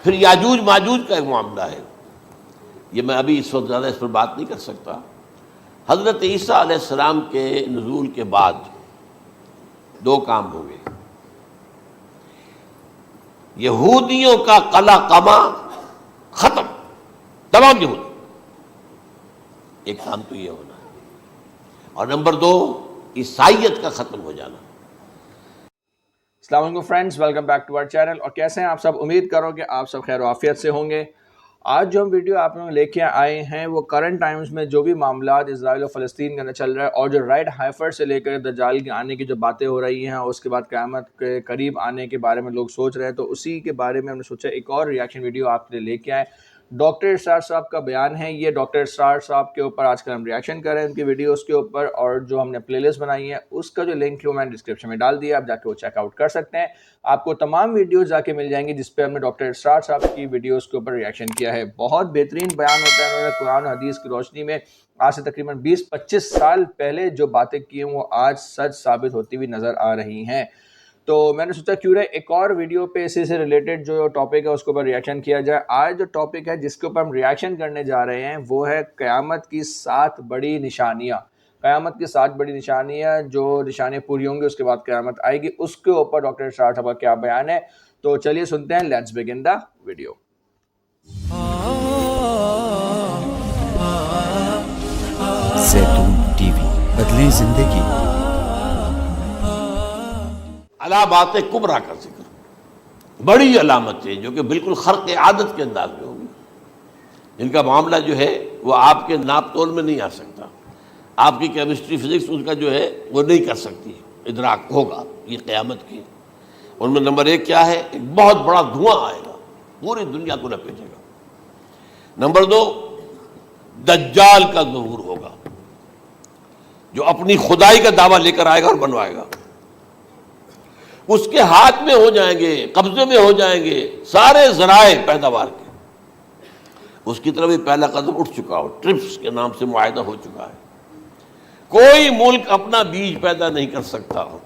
پھر یاجوج ماجوج کا ایک معاملہ ہے، یہ میں ابھی اس وقت زیادہ اس پر بات نہیں کر سکتا۔ حضرت عیسیٰ علیہ السلام کے نزول کے بعد دو کام ہو گئے، یہودیوں کا قلع قمع ختم، تمام یہود، ایک کام تو یہ ہونا ہے، اور نمبر دو عیسائیت کا ختم ہو جانا۔ السلام علیکم friends, welcome back to our channel. اور کیسے ہیں آپ سب؟ امید کرو کہ آپ سب خیر و عافیت سے ہوں گے۔ آج جو ہم ویڈیو آپ لوگ لے کے آئے ہیں وہ کرنٹ ٹائمز میں جو بھی معاملات اسرائیل اور فلسطین کے اندر چل رہا ہے، اور جو رائٹ ہائفر سے لے کر دجال کے آنے کی جو باتیں ہو رہی ہیں، اور اس کے بعد قیامت کے قریب آنے کے بارے میں لوگ سوچ رہے ہیں، تو اسی کے بارے میں ہم نے سوچا ایک اور ریاکشن ویڈیو آپ کے لیے لے کے آئے۔ ڈاکٹر اسرار صاحب کا بیان ہے یہ، ڈاکٹر اسرار صاحب کے اوپر آج کل ہم ریاکشن کر رہے ہیں ان کی ویڈیوز کے اوپر، اور جو ہم نے پلے لسٹ بنائی ہے اس کا جو لنک ہے وہ میں نے ڈسکرپشن میں ڈال دیا، آپ جا کے وہ چیک آؤٹ کر سکتے ہیں۔ آپ کو تمام ویڈیوز جا کے مل جائیں گی جس پہ ہم نے ڈاکٹر اسرار صاحب کی ویڈیوز کے اوپر ریاکشن کیا ہے۔ بہت بہترین بیان ہوتا ہے، انہوں نے قرآن و حدیث کی روشنی میں آج سے تقریباً 20-25 سال پہلے جو باتیں کی ہیں وہ آج سچ ثابت ہوتی ہوئی نظر آ رہی ہیں۔ تو میں نے سوچا کیوں نہ ایک اور ویڈیو پہ اسی سے ریلیٹڈ جو ٹاپک ہے اس کے اوپر ریاکشن کیا جائے۔ آج جو ٹاپک ہے جس کے اوپر ہم ریاکشن کرنے جا رہے ہیں وہ ہے قیامت کی 7 بڑی نشانیاں۔ قیامت کی 7 بڑی نشانیاں، جو نشانیاں پوری ہوں گی اس کے بعد قیامت آئے گی، اس کے اوپر ڈاکٹر اسرار صاحب کا کیا بیان ہے۔ تو چلیے سنتے ہیں، لیٹس بگن دا ویڈیو۔ زیتون ٹی وی، بدلیں زندگی۔ علامات کبریٰ کا ذکر، بڑی علامتیں جو کہ بالکل خرق عادت کے انداز میں ہوگی، جن کا معاملہ جو ہے وہ آپ کے ناپ تول میں نہیں آ سکتا، آپ کی کیمسٹری فزکس اس کا جو ہے وہ نہیں کر سکتی، ادراک ہوگا یہ قیامت کی۔ ان میں نمبر 1 کیا ہے؟ ایک بہت بڑا دھواں آئے گا، پوری دنیا کو لپیٹے گا۔ نمبر 2، دجال کا ظہور ہوگا، جو اپنی خدائی کا دعویٰ لے کر آئے گا اور بنوائے گا۔ اس کے ہاتھ میں ہو جائیں گے، قبضے میں ہو جائیں گے سارے ذرائع پیداوار کے۔ اس کی طرف بھی پہلا قدم اٹھ چکا ہو، ٹرپس کے نام سے معاہدہ ہو چکا ہے۔ کوئی ملک اپنا بیج پیدا نہیں کر سکتا ہو،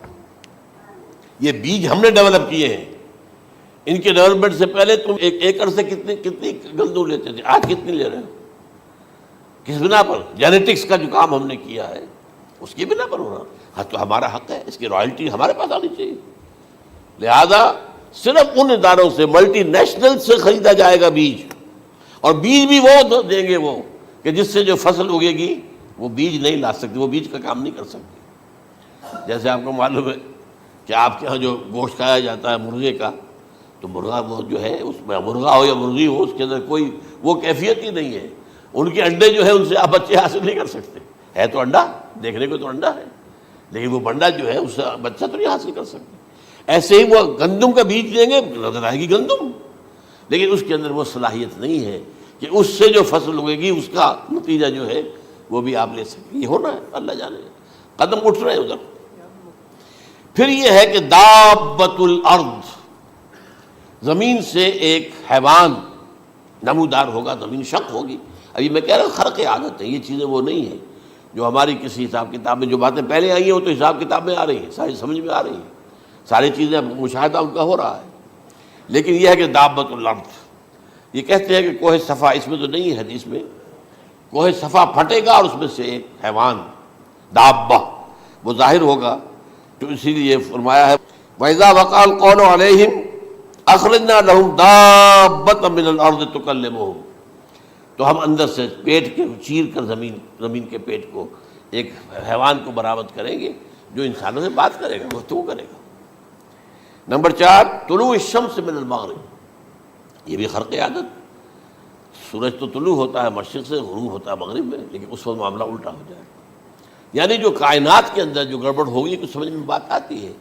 یہ بیج ہم نے ڈیولپ کیے ہیں۔ ان کے ڈیولپمنٹ سے پہلے تم ایک ایکڑ سے کتنی گندم لیتے تھے، آج کتنی لے رہے ہو؟ کس بنا پر؟ جینیٹکس کا جو کام ہم نے کیا ہے اس کی بنا پر ہو رہا۔ ہاں تو ہمارا حق ہے، اس کی رائلٹی ہمارے پاس آنی چاہیے۔ لہذا صرف ان اداروں سے، ملٹی نیشنل سے خریدا جائے گا بیج، اور بیج بھی وہ دیں گے وہ کہ جس سے جو فصل اگے گی وہ بیج نہیں لا سکتی، وہ بیج کا کام نہیں کر سکتی۔ جیسے آپ کو معلوم ہے کہ آپ کے ہاں جو گوشت کھایا جاتا ہے مرغے کا، تو مرغا وہ جو ہے اس میں، مرغا ہو یا مرغی ہو، اس کے اندر کوئی وہ کیفیت ہی نہیں ہے۔ ان کے انڈے جو ہے ان سے آپ بچے حاصل نہیں کر سکتے، ہے تو انڈا، دیکھنے کو تو انڈا ہے، لیکن وہ بنڈا جو ہے اس سے بچہ تو نہیں حاصل کر سکتے۔ ایسے ہی وہ گندم کا بیج دیں گے، نظر آئے گی گندم، لیکن اس کے اندر وہ صلاحیت نہیں ہے کہ اس سے جو فصل اگے گی اس کا نتیجہ جو ہے وہ بھی آپ لے سکیں۔ یہ ہونا ہے، اللہ جانے، قدم اٹھ رہے ہیں ادھر۔ پھر یہ ہے کہ دابۃ الارض، زمین سے ایک حیوان نمودار ہوگا، زمین شق ہوگی۔ ابھی میں کہہ رہا ہوں خرق عادت ہے، یہ چیزیں وہ نہیں ہیں جو ہماری کسی حساب کتاب میں جو باتیں پہلے آئی ہیں وہ تو حساب کتاب میں آ رہی ہیں، ساری سمجھ میں آ رہی ہیں، ساری چیزیں مشاہدہ ان کا ہو رہا ہے۔ لیکن یہ ہے کہ دابۃ الارض، یہ کہتے ہیں کہ کوہ صفا، اس میں تو نہیں ہے حدیث میں، کوہ صفا پھٹے گا اور اس میں سے ایک حیوان دابہ وہ ظاہر ہوگا، تو اسی لیے فرمایا ہے وَإِذَا وَقَعَ الْقَوْلُ عَلَيْهِمْ أَخْرَجْنَا لَهُمْ دَابَّةً مِّنَ الْأَرْضِ تُكَلِّمُهُمْ، تو ہم اندر سے پیٹ کے چیر کر زمین کے پیٹ کو ایک حیوان کو برآمد کریں گے جو انسانوں سے بات کرے گا، گفتگو کرے گا۔ نمبر 4، طلوع الشمس من المغرب، یہ بھی خرق عادت، سورج تو طلوع ہوتا ہے مشرق سے، غروب ہوتا ہے مغرب میں، لیکن اس وقت معاملہ الٹا ہو جائے، یعنی جو کائنات کے اندر جو گڑبڑ ہوگی کچھ سمجھ میں بات آتی ہے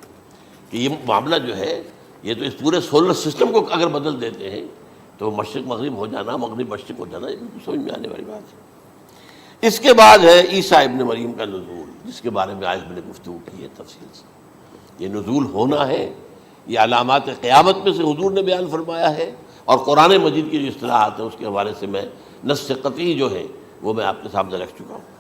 کہ یہ معاملہ جو ہے یہ تو اس پورے سولر سسٹم کو اگر بدل دیتے ہیں تو مشرق مغرب ہو جانا، مغرب مشرق ہو جانا، یہ بالکل سمجھ میں آنے والی بات ہے۔ اس کے بعد ہے عیسیٰ ابن مریم کا نزول، جس کے بارے میں آج میں نے گفتگو کی ہے تفصیل سے۔ یہ نزول ہونا ہے، یہ علامات قیامت میں سے حضور نے بیان فرمایا ہے، اور قرآن مجید کی جو اصطلاحات ہیں اس کے حوالے سے میں نص قطعی جو ہے وہ میں آپ کے سامنے رکھ چکا ہوں۔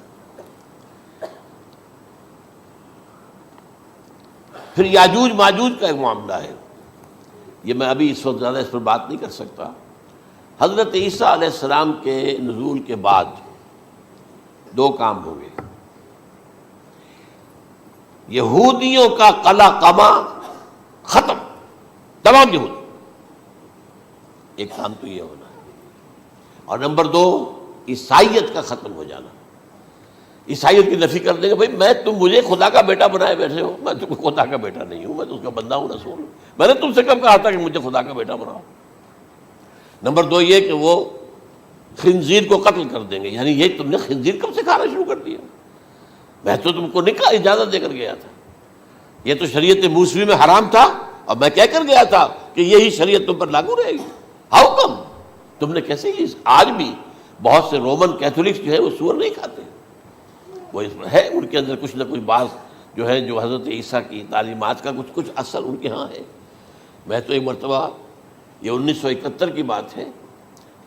پھر یاجوج ماجوج کا ایک معاملہ ہے، یہ میں ابھی اس وقت زیادہ اس پر بات نہیں کر سکتا، حضرت عیسیٰ علیہ السلام کے نزول کے بعد دو کام ہوں گے. یہودیوں کا قلع قمع ختم، تمام یہود، ایک کام تو یہ ہونا ہے. اور نمبر دو، عیسائیت کا ختم ہو جانا. عیسائیت کی نفی کر دیں گے، بھائی تم مجھے خدا کا بیٹا بنائے بیٹھے ہو، میں تم خدا کا بیٹا نہیں ہوں، میں تو اس کا بندہ ہوں، رسول ہوں. میں نے تم سے کب کہا تھا کہ مجھے خدا کا بیٹا بناؤ. نمبر دو یہ کہ وہ خنزیر کو قتل کر دیں گے، یعنی یہ تم نے خنزیر کب سے کھانا شروع کر دیا؟ میں تو تم کو نکاح اجازت دے کر گیا تھا، یہ تو شریعت موسوی میں حرام تھا، اور میں کہہ کر گیا تھا کہ یہی شریعت تم پر لاگو رہے گی. ہاؤ کم تم نے کیسے کی؟ آج بھی بہت سے رومن کیتھولکس جو ہے وہ سور نہیں کھاتے، وہ اس میں ہے ان کے اندر کچھ نہ کچھ بعض جو ہے جو حضرت عیسیٰ کی تعلیمات کا کچھ اثر ان کے ہاں ہے. میں تو ایک مرتبہ، یہ 1971 کی بات ہے،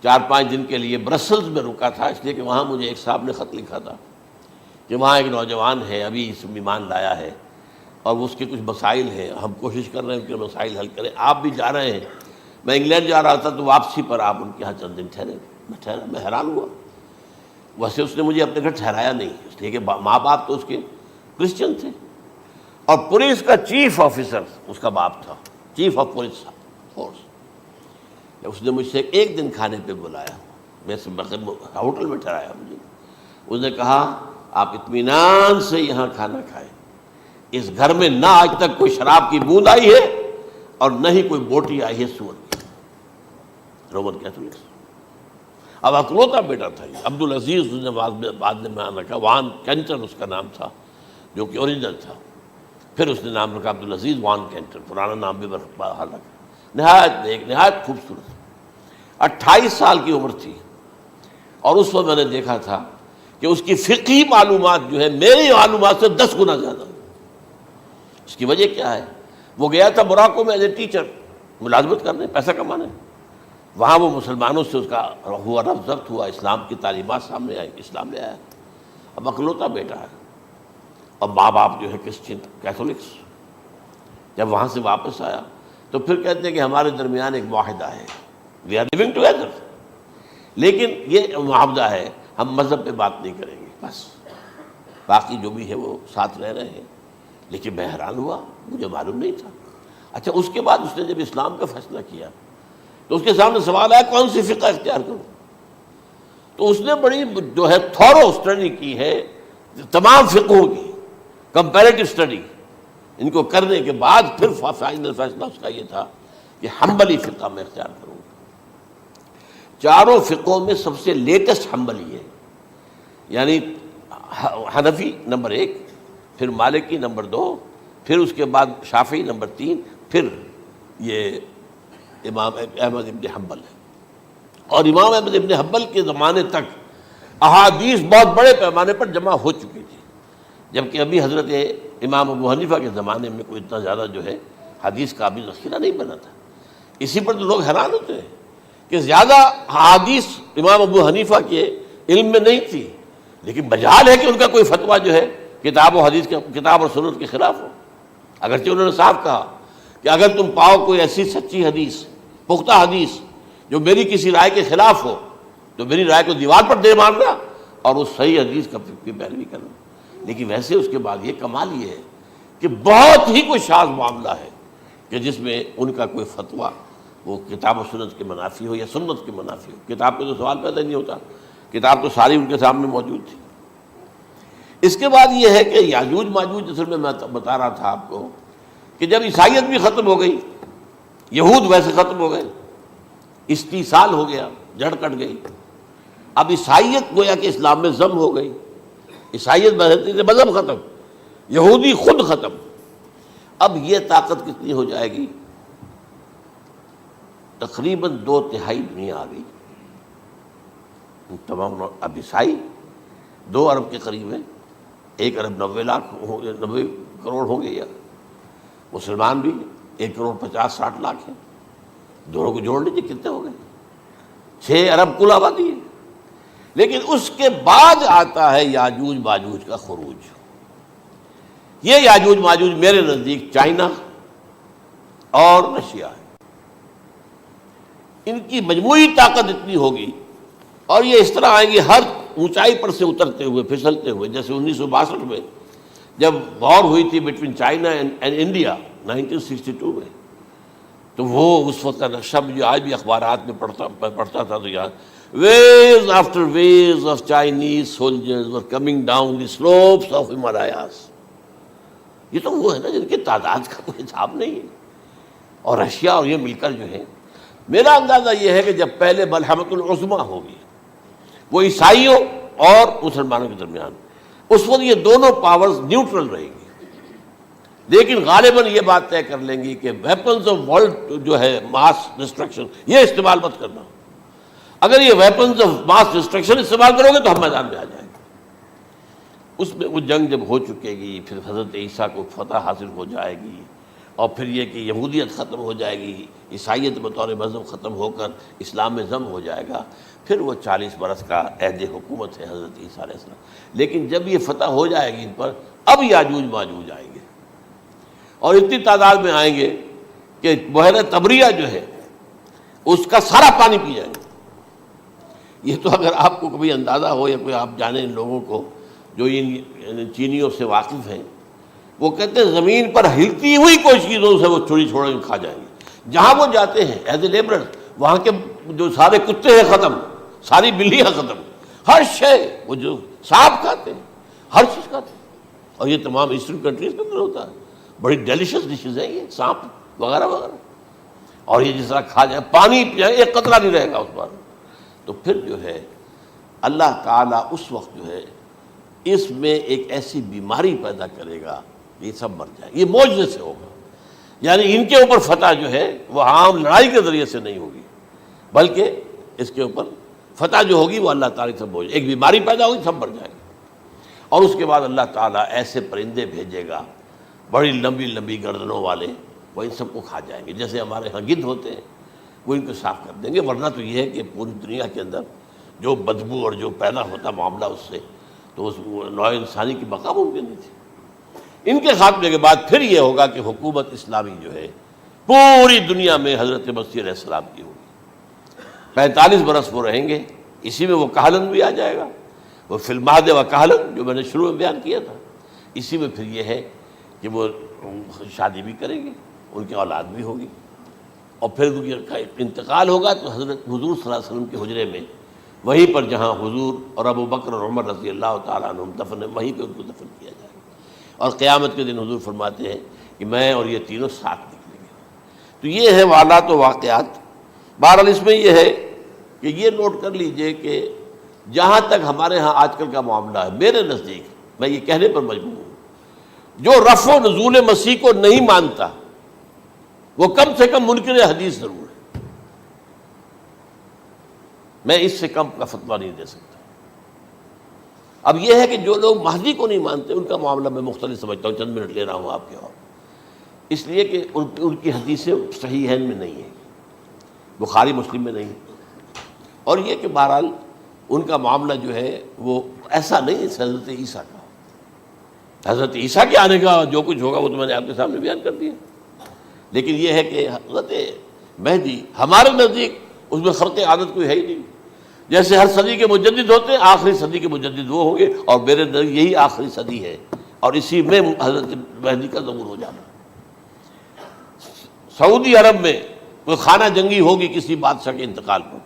4-5 دن کے لیے برسلز میں رکا تھا، اس لیے کہ وہاں مجھے ایک صاحب نے خط لکھا تھا کہ وہاں ایک نوجوان ہے، ابھی اس ایمان لایا ہے، اور اس کے کچھ مسائل ہیں، ہم کوشش کر رہے ہیں ان کے مسائل حل کریں، آپ بھی جا رہے ہیں. میں انگلینڈ جا رہا تھا تو واپسی پر آپ ان کے یہاں چند دن ٹھہرے. میں حیران ہوا. ویسے اس نے مجھے اپنے گھر ٹھہرایا نہیں، اس لیے کہ ماں باپ تو اس کے کرسچن تھے، اور پولیس کا چیف آفیسر اس کا باپ تھا، چیف آف پولیس فورس. اس نے مجھ سے ایک دن کھانے پہ بلایا، میں سے ہوٹل میں ٹھہرایا مجھے. اس نے کہا آپ اطمینان سے یہاں کھانا کھائیں، اس گھر میں نہ آج تک کوئی شراب کی بوند آئی ہے اور نہ ہی کوئی بوٹی آئی ہے سور کی. Roman Catholics. اب اکلوتا بیٹا تھا یہ عبدالعزیز، اس نے بعد میں نام رکھا، وان کینٹر اس کا نام تھا جو کہ اوریجنل تھا، پھر اس نے نام رکھا عبدالعزیز وان کینٹر، پرانا نام بھی باہر رکھا. نہایت خوبصورت. 28 سال کی عمر تھی، اور اس وقت میں نے دیکھا تھا کہ اس کی فقہی معلومات جو ہے میری معلومات سے 10 گنا زیادہ. اس کی وجہ کیا ہے؟ وہ گیا تھا موراکو میں ایز اے ٹیچر ملازمت کرنے، پیسہ کمانے. وہاں وہ مسلمانوں سے اس کا ہوا رفت ضبط ہوا، اسلام کی تعلیمات سامنے آئی، اسلام لے آیا. اب اکلوتا بیٹا ہے، اور ماں باپ جو ہے کرسچن کیتھولکس. جب وہاں سے واپس آیا تو پھر کہتے ہیں کہ ہمارے درمیان ایک معاہدہ ہے، وی آر لیونگ ٹوگیدر، لیکن یہ معاہدہ ہے ہم مذہب پہ بات نہیں کریں گے، بس باقی جو بھی ہے وہ ساتھ رہ رہے ہیں. لیکن میں حیران ہوا، مجھے معلوم نہیں تھا. اچھا اس کے بعد اس نے جب اسلام کا فیصلہ کیا تو اس کے سامنے سوال آیا کون سی فقہ اختیار کروں؟ تو اس نے بڑی جو ہے تھورو اسٹڈی کی ہے تمام فقہوں کی، کمپیریٹو اسٹڈی. ان کو کرنے کے بعد پھر فائنل فیصلہ اس کا یہ تھا کہ حنبلی فقہ میں اختیار کروں. چاروں فقہوں میں سب سے لیٹسٹ حنبلی ہے، یعنی حنفی نمبر 1، پھر مالکی نمبر 2، پھر اس کے بعد شافعی نمبر 3، پھر یہ امام احمد ابن حنبل ہے. اور امام احمد ابن حنبل کے زمانے تک احادیث بہت بڑے پیمانے پر جمع ہو چکی تھی، جبکہ ابھی حضرت امام ابو حنیفہ کے زمانے میں کوئی اتنا زیادہ جو ہے حدیث کا بھی ذخیرہ نہیں بنا تھا. اسی پر تو لوگ حیران ہوتے ہیں کہ زیادہ حدیث امام ابو حنیفہ کے علم میں نہیں تھی، لیکن مجال ہے کہ ان کا کوئی فتویٰ جو ہے کتاب و حدیث کے، کتاب اور سنت کے خلاف ہو. اگرچہ انہوں نے صاف کہا کہ اگر تم پاؤ کوئی ایسی سچی حدیث، پختہ حدیث جو میری کسی رائے کے خلاف ہو تو میری رائے کو دیوار پر دے مارنا اور اس صحیح حدیث کا پیروی کرنا. لیکن ویسے اس کے بعد یہ کمال یہ ہے کہ بہت ہی کوئی شاذ معاملہ ہے کہ جس میں ان کا کوئی فتویٰ وہ کتاب و سنت کے منافی ہو یا سنت کے منافی ہو. کتاب پہ تو سوال پیدا نہیں ہوتا، کتاب تو ساری ان کے سامنے موجود تھی. اس کے بعد یہ ہے کہ یاجوج ماجوج، اصل میں بتا رہا تھا آپ کو کہ جب عیسائیت بھی ختم ہو گئی، یہود ویسے ختم ہو گئے، استیصال ہو گیا، جڑ کٹ گئی. اب عیسائیت گویا کہ اسلام میں ضم ہو گئی. عیسائیت مذہب ختم، یہودی خود ختم. اب یہ طاقت کتنی ہو جائے گی؟ تقریباً 2/3 دنیا آ گئی. تمام اب عیسائی 2 ارب کے قریب ہیں، 1 ارب 90 لاکھ 90 کروڑ ہوں گے، یا مسلمان بھی 1 کروڑ 50-60 لاکھ ہیں. دونوں کو جوڑ لیجیے کتنے ہو گئے؟ 6 ارب کل آبادی ہے. لیکن اس کے بعد آتا ہے یاجوج ماجوج کا خروج. یہ یاجوج ماجوج میرے نزدیک چائنا اور رشیا ہے. ان کی مجموعی طاقت اتنی ہوگی اور یہ اس طرح آئیں گے ہر اونچائی پر سے اترتے ہوئے پھسلتے ہوئے. جیسے 1962 میں جب وار ہوئی تھی بٹوین چائنا اینڈ انڈیا 1962 میں, تو وہ اس وقت کا نقشہ جو آج بھی اخبارات میں پڑھتا تھا تو یہاں waves after waves of Chinese soldiers were coming down the slopes of Himalayas. یہ تو وہ ہے نا جن کی تعداد کا کوئی حساب نہیں ہے. اور رشیا اور یہ مل کر جو ہے, میرا اندازہ یہ ہے کہ جب پہلے ملحمۃ العظمیٰ ہوگی وہ عیسائیوں اور مسلمانوں کے درمیان, اس وقت یہ دونوں پاورز نیوٹرل رہے گی. لیکن غالباً یہ بات طے کر لیں گی کہ ویپنز آف ورلڈ جو ہے ماس ڈسٹرکشن یہ استعمال مت کرنا. اگر یہ ویپنز آف ماس ڈسٹرکشن استعمال کرو گے تو ہم میدان میں آ جائیں گے. اس میں وہ جنگ جب ہو چکے گی, پھر حضرت عیسیٰ کو فتح حاصل ہو جائے گی, اور پھر یہ کہ یہودیت ختم ہو جائے گی, عیسائیت بطور مذہب ختم ہو کر اسلام میں ضم ہو جائے گا, پھر وہ 40 برس کا عہد حکومت ہے حضرت عیسیٰ علیہ السلام. لیکن جب یہ فتح ہو جائے گی ان پر, اب یاجوج ماجوج آئیں گے اور اتنی تعداد میں آئیں گے کہ بحیرہ طبریہ جو ہے اس کا سارا پانی پی جائیں گے. یہ تو اگر آپ کو کبھی اندازہ ہو یا کوئی آپ جانیں ان لوگوں کو جو ان چینیوں سے واقف ہیں, وہ کہتے ہیں زمین پر ہلتی ہوئی کوئی چیزوں سے وہ چھوڑی چھوڑ کھا جائیں گے. جہاں وہ جاتے ہیں ایز اے لیبرر, وہاں کے جو سارے کتے ہیں ختم, ساری بلیاں ختم, ہر شے, وہ جو سانپ کھاتے ہیں ہر چیز کھاتے ہیں. اور یہ تمام ایسٹرن کنٹریز کے اندر ہوتا ہے. بڑی ڈیلیشس ڈشز ہیں یہ سانپ وغیرہ وغیرہ. اور یہ جس طرح کھا جائے, پانی پی, ایک قطرہ نہیں رہے گا اس پر. تو پھر جو ہے اللہ تعالیٰ اس وقت جو ہے اس میں ایک ایسی بیماری پیدا کرے گا, یہ سب مر جائے. یہ معجزے سے ہوگا. یعنی ان کے اوپر فتح جو ہے وہ عام لڑائی کے ذریعے سے نہیں ہوگی, بلکہ اس کے اوپر فتح جو ہوگی وہ اللہ تعالیٰ سے بوجھ, ایک بیماری پیدا ہوگی, سب مر جائے گا. اور اس کے بعد اللہ تعالیٰ ایسے پرندے بھیجے گا بڑی لمبی لمبی گردنوں والے, وہ ان سب کو کھا جائیں گے. جیسے ہمارے ہاں گدھ ہوتے ہیں وہ ان کو صاف کر دیں گے. ورنہ تو یہ ہے کہ پوری دنیا کے اندر جو بدبو اور جو پیدا ہوتا معاملہ اس سے, تو اس نوع انسانی کی بقا ممکن نہیں تھی. ان کے خاتمے کے بعد پھر یہ ہوگا کہ حکومت اسلامی جو ہے پوری دنیا میں حضرت مسیح علیہ السلام کی ہوگی. 45 برس وہ رہیں گے. اسی میں وہ کہلن بھی آ جائے گا, وہ فی المہد و کہلن جو میں نے شروع میں بیان کیا تھا. اسی میں پھر یہ ہے کہ وہ شادی بھی کریں گے, ان کی اولاد بھی ہوگی, اور پھر ان کا انتقال ہوگا تو حضرت حضور صلی اللہ علیہ وسلم کے حجرے میں, وہیں پر جہاں حضور اور ابو بکر اور عمر رضی اللہ تعالیٰ عنہم دفن, وہیں پہ ان کو دفن کیا جائے گا. اور قیامت کے دن حضور فرماتے ہیں کہ میں اور یہ تینوں ساتھ نکلیں گے. تو یہ ہے حالات و واقعات. بہرحال اس میں یہ ہے کہ یہ نوٹ کر لیجئے کہ جہاں تک ہمارے ہاں آج کل کا معاملہ ہے, میرے نزدیک میں یہ کہنے پر مجبور ہوں, جو رفع و نزول مسیح کو نہیں مانتا وہ کم سے کم منکر حدیث ضرور ہے. میں اس سے کم کا فتویٰ نہیں دے سکتا. اب یہ ہے کہ جو لوگ مہدی کو نہیں مانتے ان کا معاملہ میں مختلف سمجھتا ہوں. چند منٹ لے رہا ہوں آپ کے, اور اس لیے کہ ان کی حدیثیں صحیح ہیں میں نہیں ہیں, بخاری مسلم میں نہیں. اور یہ کہ بہرحال ان کا معاملہ جو ہے وہ ایسا نہیں ہے حضرت عیسیٰ کا. حضرت عیسیٰ کے آنے کا جو کچھ ہوگا وہ تو میں نے آپ کے سامنے بیان کر دیا. لیکن یہ ہے کہ حضرت مہدی ہمارے نزدیک اس میں خرق عادت کوئی ہے ہی نہیں. جیسے ہر صدی کے مجدد ہوتے ہیں, آخری صدی کے مجدد وہ ہوں گے, اور میرے نزدیک یہی آخری صدی ہے, اور اسی میں حضرت مہدی کا ظہور ہو جانا. سعودی عرب میں کوئی خانہ جنگی ہوگی کسی بادشاہ کے انتقال پر,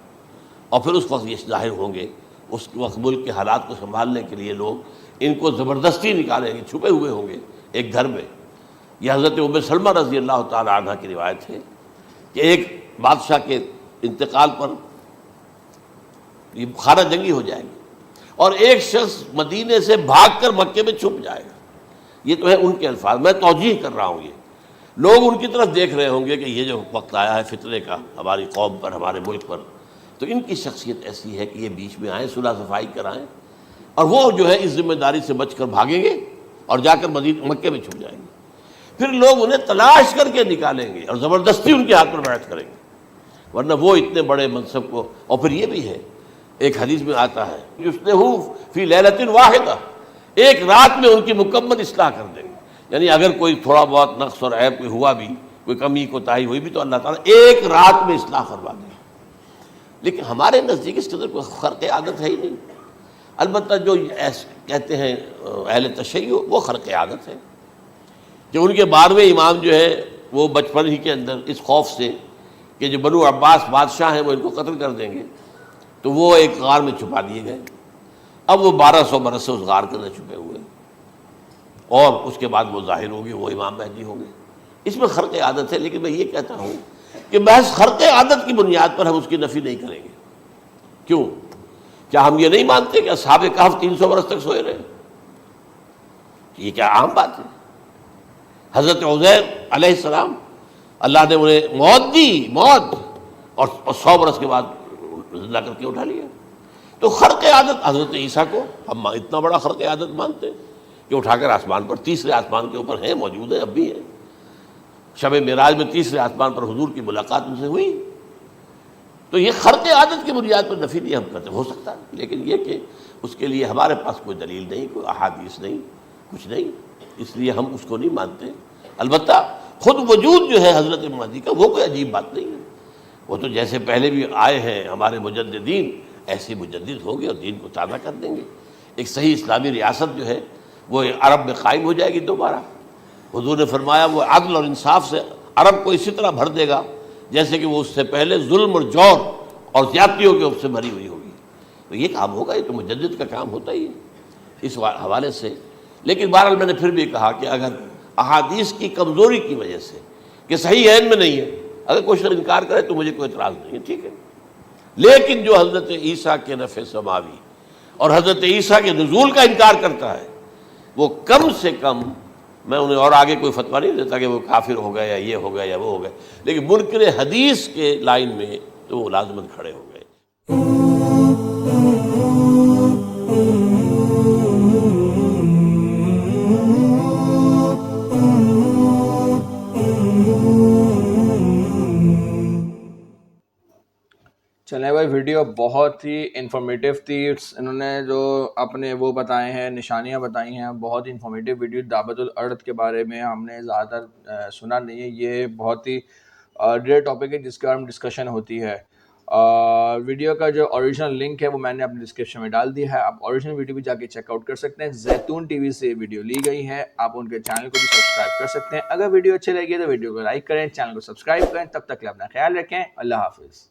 اور پھر اس وقت یہ ظاہر ہوں گے. اس وقت ملک کے حالات کو سنبھالنے کے لیے لوگ ان کو زبردستی نکالیں گے, چھپے ہوئے ہوں گے ایک گھر میں. یہ حضرت ام سلمہ رضی اللہ تعالی عنہ کی روایت ہے کہ ایک بادشاہ کے انتقال پر یہ خانہ جنگی ہو جائے گی, اور ایک شخص مدینے سے بھاگ کر مکے میں چھپ جائے گا. یہ تو ہے ان کے الفاظ, میں توجیہ کر رہا ہوں. یہ لوگ ان کی طرف دیکھ رہے ہوں گے کہ یہ جو وقت آیا ہے فتنے کا ہماری قوم پر, ہمارے ملک پر, تو ان کی شخصیت ایسی ہے کہ یہ بیچ میں آئیں, صلح صفائی کرائیں, اور وہ جو ہے اس ذمہ داری سے بچ کر بھاگیں گے اور جا کر مکے میں چھپ جائیں گے. پھر لوگ انہیں تلاش کر کے نکالیں گے اور زبردستی ان کے ہاتھ پر بیعت کریں گے, ورنہ وہ اتنے بڑے منصب کو. اور پھر یہ بھی ہے, ایک حدیث میں آتا ہے یصلحو فی لیلۃ واحدہ, ایک رات میں ان کی مکمل اصلاح کر دیں گے. یعنی اگر کوئی تھوڑا بہت نقص اور عیب کوئی ہوا بھی, کوئی کمی کوتاہی ہوئی بھی, تو اللہ تعالیٰ ایک رات میں اصلاح کروا دیں گے. لیکن ہمارے نزدیک اس کے اندر کوئی خرق عادت ہے ہی نہیں. البتہ جو کہتے ہیں اہل تشیع وہ خرق عادت ہے کہ ان کے 12ویں امام جو ہے وہ بچپن ہی کے اندر اس خوف سے کہ جو بنو عباس بادشاہ ہیں وہ ان کو قتل کر دیں گے تو وہ ایک غار میں چھپا دیے گئے. اب وہ 1200 برس سے اس غار کے اندر چھپے ہوئے اور اس کے بعد وہ ظاہر ہوگی, وہ امام مہدی ہوں گے. اس میں خرق عادت ہے, لیکن میں یہ کہتا ہوں کہ محض خرق عادت کی بنیاد پر ہم اس کی نفی نہیں کریں گے. کیوں؟ کیا ہم یہ نہیں مانتے کہ اصحاب کہف 300 برس تک سوئے رہے؟ یہ کیا عام بات ہے؟ حضرت عزیر علیہ السلام اللہ نے انہیں موت دی, موت, اور 100 برس کے بعد زندہ کر کے اٹھا لیا. تو خرق عادت حضرت عیسیٰ کو ہم اتنا بڑا خرق عادت مانتے ہیں کہ اٹھا کر آسمان پر, تیسرے آسمان کے اوپر ہیں, موجود ہیں, اب بھی ہیں. شب معراج میں تیسرے آسمان پر حضور کی ملاقات ان سے ہوئی. تو یہ خرق عادت کی بنیاد پر نفی نہیں ہم کرتے. ہو سکتا ہے, لیکن یہ کہ اس کے لیے ہمارے پاس کوئی دلیل نہیں, کوئی احادیث نہیں, کچھ نہیں, اس لیے ہم اس کو نہیں مانتے. البتہ خود وجود جو ہے حضرت مہدی کا وہ کوئی عجیب بات نہیں ہے. وہ تو جیسے پہلے بھی آئے ہیں ہمارے مجددین, ایسے مجدد ہوں گے اور دین کو تازہ کر دیں گے. ایک صحیح اسلامی ریاست جو ہے وہ عرب میں قائم ہو جائے گی دوبارہ. حضور نے فرمایا وہ عدل اور انصاف سے عرب کو اسی طرح بھر دے گا جیسے کہ وہ اس سے پہلے ظلم اور جور اور زیادتیوں کے سے بھری ہوئی ہوگی. تو یہ کام ہوگا, یہ تو مجدد کا کام ہوتا ہی ہے اس حوالے سے. لیکن بہرحال میں نے پھر بھی کہا کہ اگر احادیث کی کمزوری کی وجہ سے کہ صحیح عین میں نہیں ہے, اگر کوئی شخص انکار کرے تو مجھے کوئی اعتراض نہیں ہے, ٹھیک ہے. لیکن جو حضرت عیسیٰ کے نفع سماوی اور حضرت عیسیٰ کے نزول کا انکار کرتا ہے وہ کم سے کم, میں انہیں اور آگے کوئی فتویٰ نہیں دیتا کہ وہ کافر ہو گئے یا یہ ہو گئے یا وہ ہو گئے, لیکن منکر حدیث کے لائن میں تو وہ لازماً کھڑے ہو گئے. چلیں بھائی, ویڈیو بہت ہی انفارمیٹیو تھی. انہوں نے جو اپنے وہ بتائے ہیں, نشانیاں بتائی ہیں, بہت ہی انفارمیٹیو ویڈیو. دعوت الارض کے بارے میں ہم نے زیادہ تر سنا نہیں ہے, یہ بہت ہی ریئر ٹاپک ہے جس کا ہم ڈسکشن ہوتی ہے. ویڈیو کا جو اوریجنل لنک ہے وہ میں نے اپنے ڈسکرپشن میں ڈال دیا ہے, آپ اوریجنل ویڈیو بھی جا کے چیک آؤٹ کر سکتے ہیں. زیتون ٹی وی سے ویڈیو لی گئی ہے, آپ ان کے چینل کو بھی سبسکرائب کر سکتے ہیں. اگر ویڈیو اچھی لگی تو ویڈیو کو لائک کریں, چینل کو سبسکرائب کریں. تب تک کے لیے اپنا خیال رکھیں. اللہ حافظ.